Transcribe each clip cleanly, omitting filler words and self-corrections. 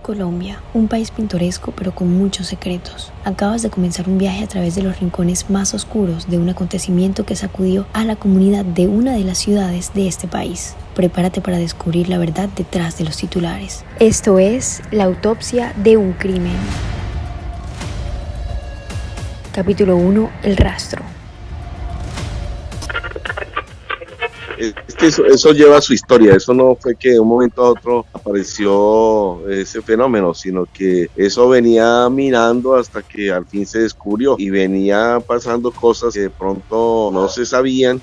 Colombia, un país pintoresco pero con muchos secretos. Acabas de comenzar un viaje a través de los rincones más oscuros de un acontecimiento que sacudió a la comunidad de una de las ciudades de este país. Prepárate para descubrir la verdad detrás de los titulares. Esto es La autopsia de un crimen. Capítulo 1. El rastro. Eso lleva su historia. Eso no fue que de un momento a otro apareció ese fenómeno, sino que eso venía mirando hasta que al fin se descubrió y venía pasando cosas que de pronto no se sabían.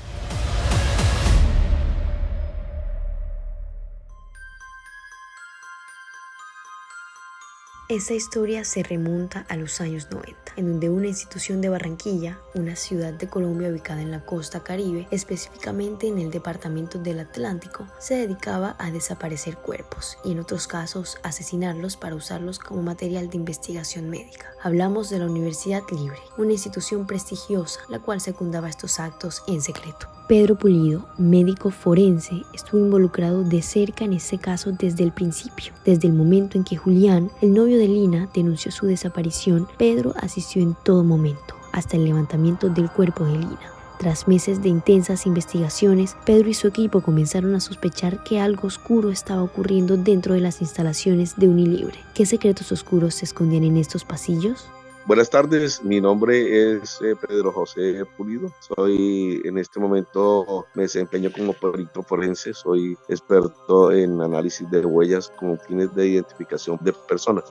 Esta historia se remonta a los años 90, en donde una institución de Barranquilla, una ciudad de Colombia ubicada en la costa Caribe, específicamente en el departamento del Atlántico, se dedicaba a desaparecer cuerpos y en otros casos asesinarlos para usarlos como material de investigación médica. Hablamos de la Universidad Libre, una institución prestigiosa, la cual secundaba estos actos en secreto. Pedro Pulido, médico forense, estuvo involucrado de cerca en este caso desde el principio. Desde el momento en que Julián, el novio de Lina, denunció su desaparición, Pedro asistió en todo momento, hasta el levantamiento del cuerpo de Lina. Tras meses de intensas investigaciones, Pedro y su equipo comenzaron a sospechar que algo oscuro estaba ocurriendo dentro de las instalaciones de Unilibre. ¿Qué secretos oscuros se escondían en estos pasillos? Buenas tardes, mi nombre es Pedro José Pulido. Soy en este momento me desempeño como perito forense, soy experto en análisis de huellas con fines de identificación de personas.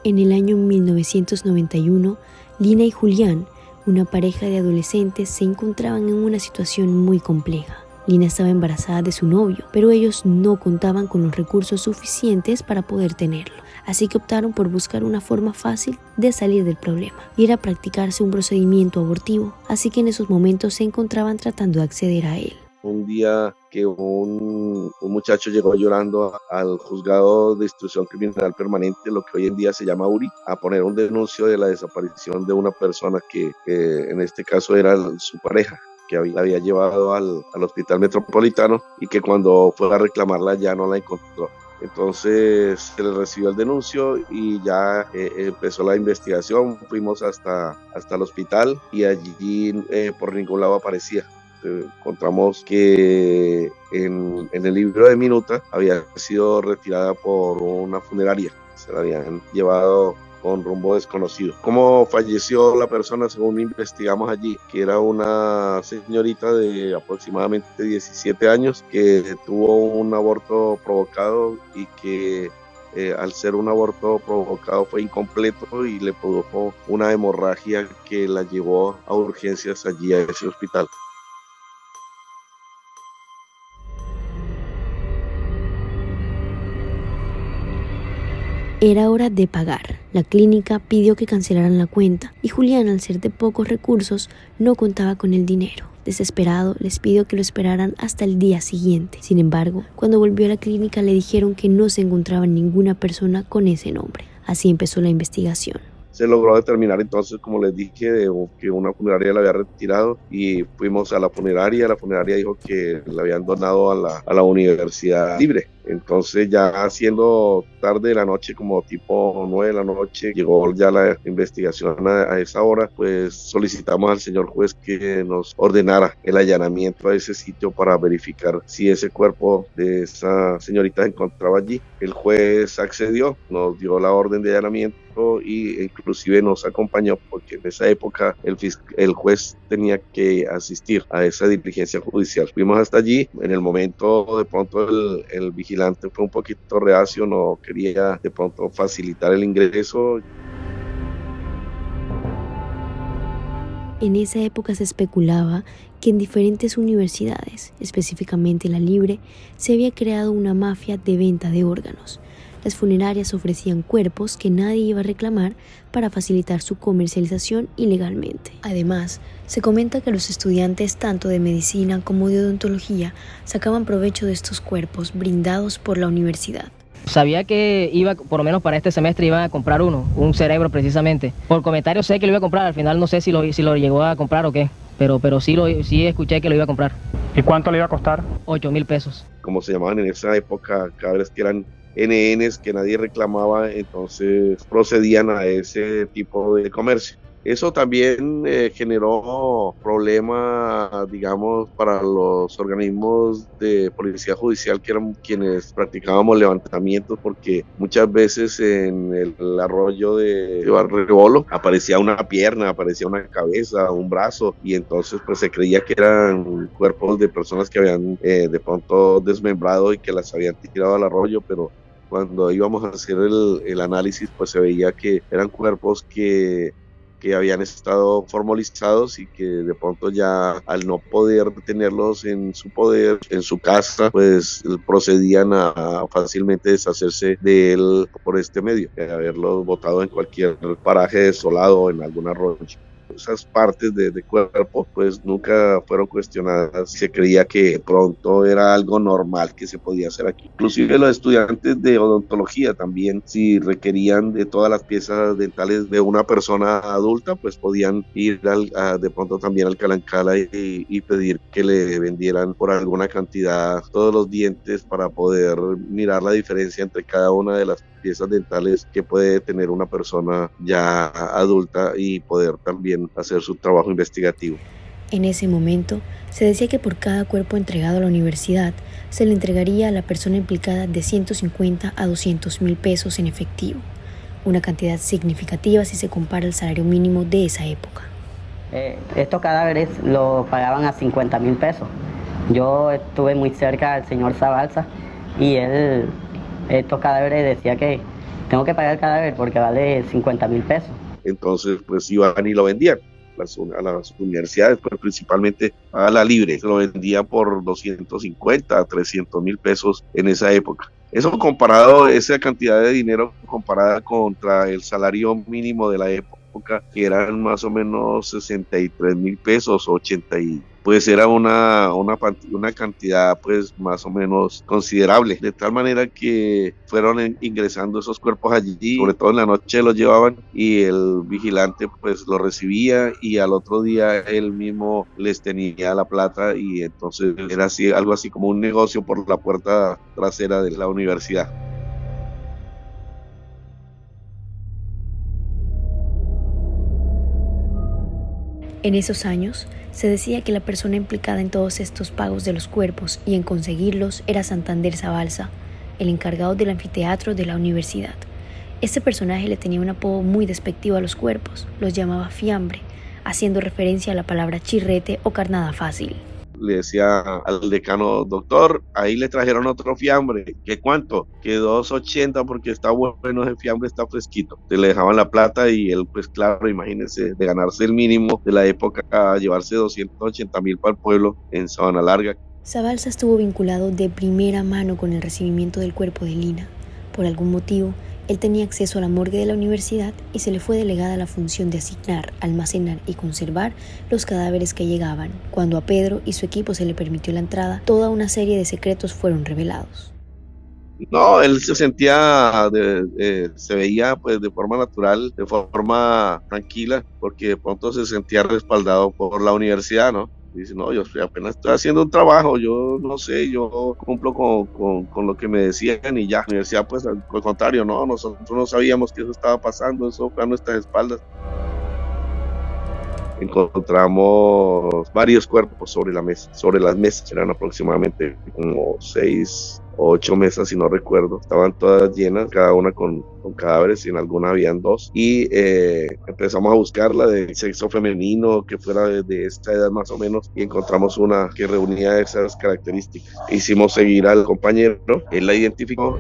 En el año 1991, Lina y Julián, una pareja de adolescentes, se encontraban en una situación muy compleja. Lina estaba embarazada de su novio, pero ellos no contaban con los recursos suficientes para poder tenerlo. Así que optaron por buscar una forma fácil de salir del problema, y era practicarse un procedimiento abortivo, así que en esos momentos se encontraban tratando de acceder a él. Un día que un muchacho llegó llorando al juzgado de instrucción criminal permanente, lo que hoy en día se llama URI, a poner un denuncio de la desaparición de una persona que en este caso era su pareja, que la había llevado al hospital metropolitano y que cuando fue a reclamarla ya no la encontró. Entonces se le recibió el denuncio y ya empezó la investigación. Fuimos hasta el hospital y allí por ningún lado aparecía. Encontramos que en el libro de minuta había sido retirada por una funeraria. Se la habían llevado con rumbo desconocido. ¿Cómo falleció la persona? Según investigamos allí, que era una señorita de aproximadamente 17 años que tuvo un aborto provocado y que al ser un aborto provocado fue incompleto y le produjo una hemorragia que la llevó a urgencias allí a ese hospital. Era hora de pagar. La clínica pidió que cancelaran la cuenta y Julián, al ser de pocos recursos, no contaba con el dinero. Desesperado, les pidió que lo esperaran hasta el día siguiente. Sin embargo, cuando volvió a la clínica le dijeron que no se encontraba ninguna persona con ese nombre. Así empezó la investigación. Se logró determinar entonces, como les dije, que una funeraria la había retirado y fuimos a la funeraria. La funeraria dijo que la habían donado a la Universidad Libre. Entonces ya siendo tarde de la noche, como tipo 9 de la noche, llegó ya la investigación a esa hora, pues solicitamos al señor juez que nos ordenara el allanamiento a ese sitio para verificar si ese cuerpo de esa señorita se encontraba allí. El juez accedió, nos dio la orden de allanamiento y inclusive nos acompañó porque en esa época el juez tenía que asistir a esa diligencia judicial. Fuimos hasta allí. En el momento de pronto el vigilante fue un poquito reacio, no quería de pronto facilitar el ingreso. En esa época se especulaba que en diferentes universidades, específicamente la Libre, se había creado una mafia de venta de órganos. Las funerarias ofrecían cuerpos que nadie iba a reclamar para facilitar su comercialización ilegalmente. Además, se comenta que los estudiantes tanto de medicina como de odontología sacaban provecho de estos cuerpos brindados por la universidad. Sabía que iba, por lo menos para este semestre, iban a comprar un cerebro precisamente. Por comentarios sé que lo iba a comprar, al final no sé si lo llegó a comprar o qué, pero sí escuché que lo iba a comprar. ¿Y cuánto le iba a costar? 8.000 pesos. Como se llamaban en esa época, cada vez que eran NNs que nadie reclamaba, entonces procedían a ese tipo de comercio. Eso también generó problemas, digamos, para los organismos de policía judicial, que eran quienes practicábamos levantamientos, porque muchas veces en el arroyo de Barrebolo aparecía una pierna, aparecía una cabeza, un brazo, y entonces pues se creía que eran cuerpos de personas que habían de pronto desmembrado y que las habían tirado al arroyo, pero cuando íbamos a hacer el análisis, pues se veía que eran cuerpos que habían estado formalizados y que de pronto ya al no poder tenerlos en su poder, en su casa, pues procedían a fácilmente deshacerse de él por este medio, de haberlos botado en cualquier paraje desolado o en algún arroyo. Esas partes de cuerpo pues nunca fueron cuestionadas. Se creía que pronto era algo normal que se podía hacer aquí. Inclusive los estudiantes de odontología también, si requerían de todas las piezas dentales de una persona adulta, pues podían ir de pronto también al Calancala y pedir que le vendieran por alguna cantidad todos los dientes para poder mirar la diferencia entre cada una de las piezas dentales que puede tener una persona ya adulta y poder también hacer su trabajo investigativo. En ese momento, se decía que por cada cuerpo entregado a la universidad, se le entregaría a la persona implicada de 150 a 200.000 pesos en efectivo, una cantidad significativa si se compara al salario mínimo de esa época. Estos cadáveres lo pagaban a 50.000 pesos. Yo estuve muy cerca del señor Zabalza y estos cadáveres decía que tengo que pagar el cadáver porque vale 50.000 pesos. Entonces pues iban y lo vendían a las universidades, pues principalmente a la libre, se lo vendían por 250 a 300.000 pesos en esa época. Eso comparado, esa cantidad de dinero comparada contra el salario mínimo de la época, que eran más o menos 63.000 pesos, 80 pues era una cantidad pues más o menos considerable, de tal manera que fueron ingresando esos cuerpos allí, sobre todo en la noche los llevaban y el vigilante pues los recibía y al otro día él mismo les tenía la plata y entonces era así, algo así como un negocio por la puerta trasera de la universidad. En esos años, se decía que la persona implicada en todos estos pagos de los cuerpos y en conseguirlos era Santander Zabalza, el encargado del anfiteatro de la universidad. Este personaje le tenía un apodo muy despectivo a los cuerpos, los llamaba fiambre, haciendo referencia a la palabra chirrete o carnada fácil. Le decía al decano, doctor, ahí le trajeron otro fiambre, ¿qué cuánto? Que 2.80 porque está bueno, ese fiambre está fresquito. Te le dejaban la plata y él, pues claro, imagínense, de ganarse el mínimo de la época a llevarse 280.000 para el pueblo en Sabana Larga. Zabalza estuvo vinculado de primera mano con el recibimiento del cuerpo de Lina. Por algún motivo, él tenía acceso a la morgue de la universidad y se le fue delegada la función de asignar, almacenar y conservar los cadáveres que llegaban. Cuando a Pedro y su equipo se le permitió la entrada, toda una serie de secretos fueron revelados. No, él se sentía, se veía pues de forma natural, de forma tranquila, porque de pronto se sentía respaldado por la universidad, ¿no? Dice, no, yo apenas estoy haciendo un trabajo, yo no sé, yo cumplo con lo que me decían y ya. La universidad, pues al contrario, no, nosotros no sabíamos que eso estaba pasando, eso fue a nuestras espaldas. Encontramos varios cuerpos sobre la mesa, sobre las mesas, eran aproximadamente como 6 o 8 mesas, si no recuerdo, estaban todas llenas, cada una con cadáveres, y en alguna habían 2, y empezamos a buscar la de sexo femenino, que fuera de esta edad más o menos, y encontramos una que reunía esas características. Hicimos seguir al compañero, él la identificó.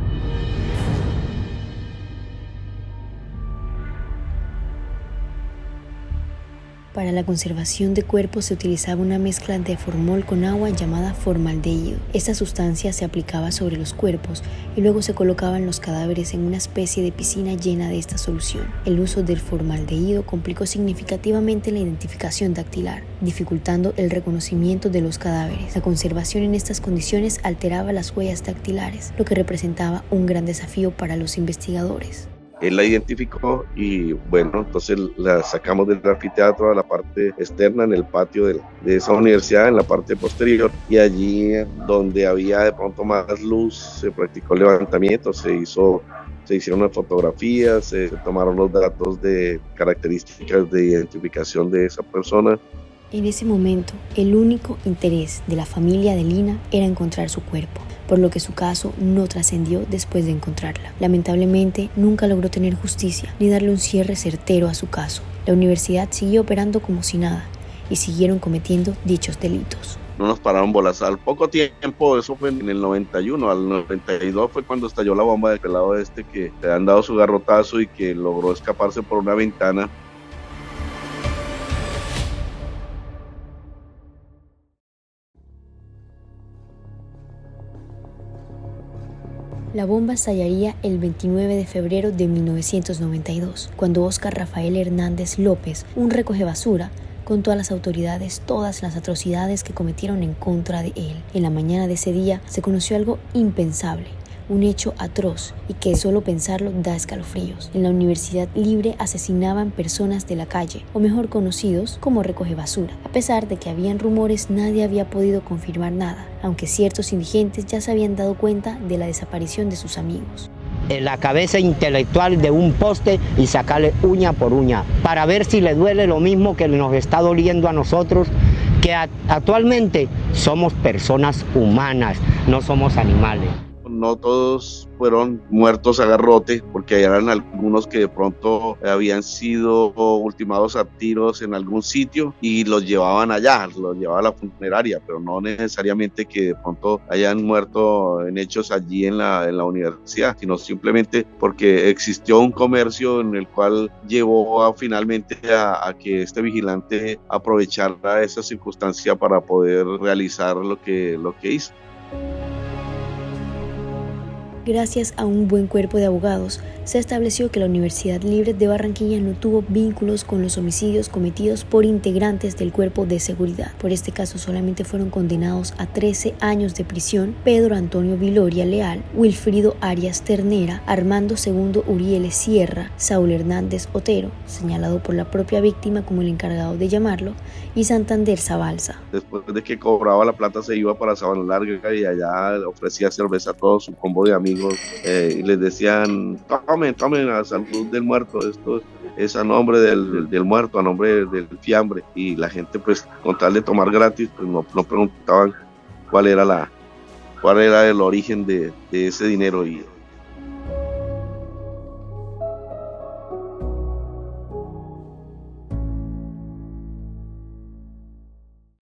Para la conservación de cuerpos se utilizaba una mezcla de formol con agua llamada formaldehído. Esta sustancia se aplicaba sobre los cuerpos y luego se colocaban los cadáveres en una especie de piscina llena de esta solución. El uso del formaldehído complicó significativamente la identificación dactilar, dificultando el reconocimiento de los cadáveres. La conservación en estas condiciones alteraba las huellas dactilares, lo que representaba un gran desafío para los investigadores. Él la identificó y bueno, entonces la sacamos del anfiteatro a la parte externa, en el patio de esa universidad, en la parte posterior, y allí donde había de pronto más luz se practicó el levantamiento, se hicieron las fotografías, se tomaron los datos de características de identificación de esa persona. En ese momento, el único interés de la familia de Lina era encontrar su cuerpo, por lo que su caso no trascendió después de encontrarla. Lamentablemente, nunca logró tener justicia ni darle un cierre certero a su caso. La universidad siguió operando como si nada y siguieron cometiendo dichos delitos. No nos pararon bolas. Al poco tiempo, eso fue en el 91, al 92 fue cuando estalló la bomba del pelado que le han dado su garrotazo y que logró escaparse por una ventana. La bomba estallaría el 29 de febrero de 1992, cuando Óscar Rafael Hernández López, un recogebasura, contó a las autoridades todas las atrocidades que cometieron en contra de él. En la mañana de ese día se conoció algo impensable, un hecho atroz y que solo pensarlo da escalofríos. En la Universidad Libre asesinaban personas de la calle, o mejor conocidos como recogebasura. A pesar de que habían rumores, nadie había podido confirmar nada, aunque ciertos indigentes ya se habían dado cuenta de la desaparición de sus amigos. La cabeza intelectual de un poste y sacarle uña por uña, para ver si le duele lo mismo que nos está doliendo a nosotros, que actualmente somos personas humanas, no somos animales. No todos fueron muertos a garrote, porque eran algunos que de pronto habían sido ultimados a tiros en algún sitio y los llevaban allá, los llevaba a la funeraria, pero no necesariamente que de pronto hayan muerto en hechos allí en la universidad, sino simplemente porque existió un comercio en el cual llevó finalmente a que este vigilante aprovechara esa circunstancia para poder realizar lo que hizo. Gracias a un buen cuerpo de abogados, se estableció que la Universidad Libre de Barranquilla no tuvo vínculos con los homicidios cometidos por integrantes del cuerpo de seguridad. Por este caso solamente fueron condenados a 13 años de prisión Pedro Antonio Viloria Leal, Wilfrido Arias Ternera, Armando II Uriel Sierra, Saúl Hernández Otero, señalado por la propia víctima como el encargado de llamarlo, y Santander Zabalza. Después de que cobraba la plata se iba para Sabana Larga y allá ofrecía cerveza a todo su combo de amigos y les decían: tomen a salud del muerto, esto es a nombre del muerto, a nombre del fiambre, y la gente pues con tal de tomar gratis pues no preguntaban cuál era el origen de ese dinero, y